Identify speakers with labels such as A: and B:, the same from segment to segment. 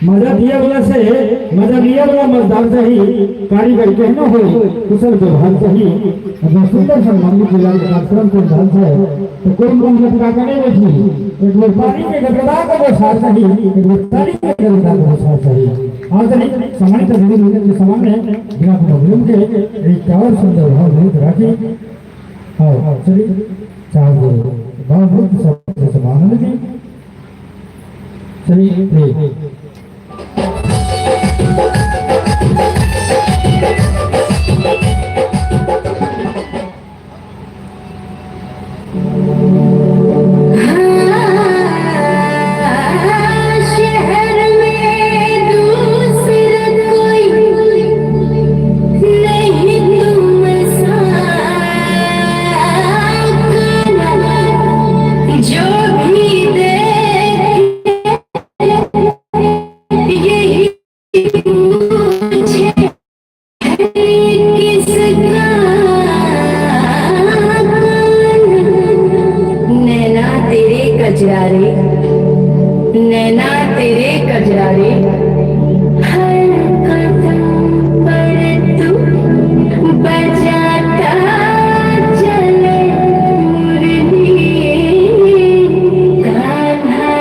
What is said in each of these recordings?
A: मजा दिया वाला से मजा लिया वाला मजदार से ही कारीगर के न हो कुशल व्यवहार से ही अगर सुंदर सा मंदिर के लाल कार्यक्रम को ढंग से तो कोई मतलब का करे बैठी एक व्यापारी के गदगदा का वो साथ सही एक व्यापारी के गदगदा का वो साथ सही आज नहीं सम्मानित अतिथि मिलन के सामने बिना प्रॉब्लम के एक और सुंदर भाव नहीं राखी और चलिए चार दो बहुत सब समान है चलिए
B: जो भी दे कजरारे, नैना तेरे कजरारे, हर कदम पर तू बजाता चले मुरली कान्हा।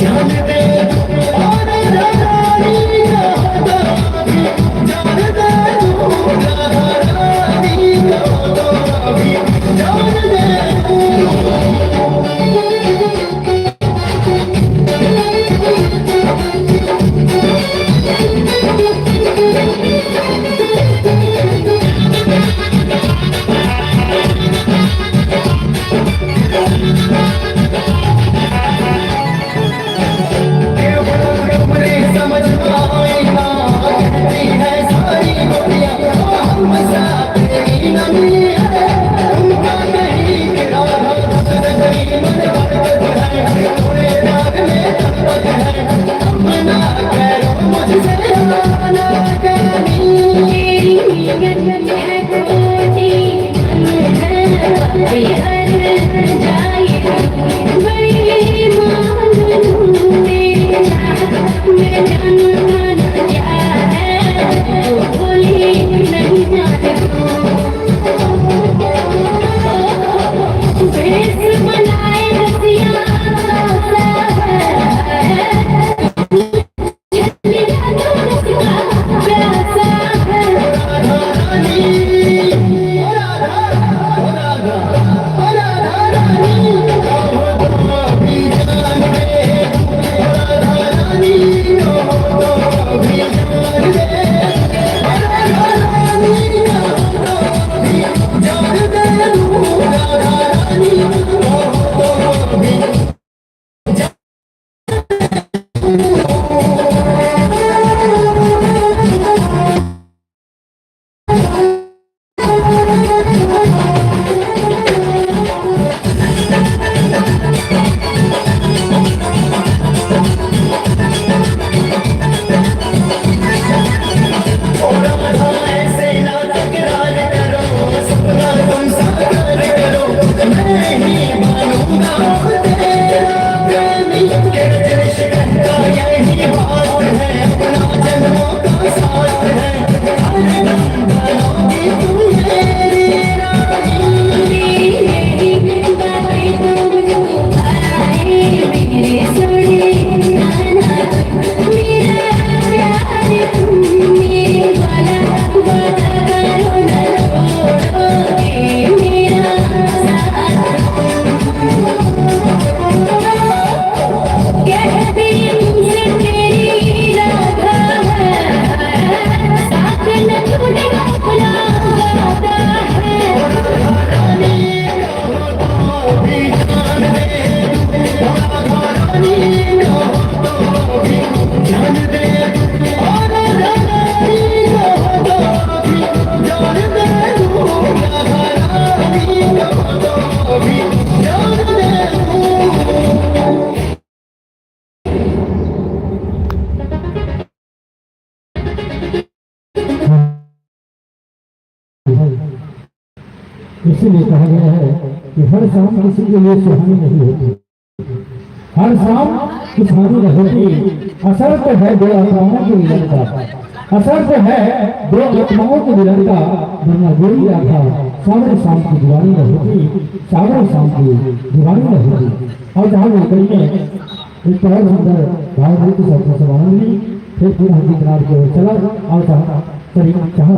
C: जान दे
A: है। इसीलिए कहा गया है कि हर शाम किसी के लिए सुहानी नहीं होती, हर शाम कुछ हानि नहीं होती। असर तो है दो आत्माओं के मिलन का, असर तो है दो आत्माओं के मिलन का, वरना गोरी था सावरे शाम की दीवानी नहीं होती, सावरे शाम की दीवानी नहीं होती। और जहाँ वो कहीं एक बहुत सुंदर भावभूत शब्द समाधान ली, फिर हकीकत की ओर चला और कहा करीब चाह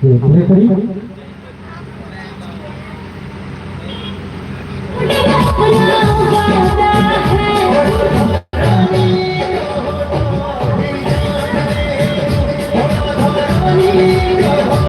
A: पूरे करीब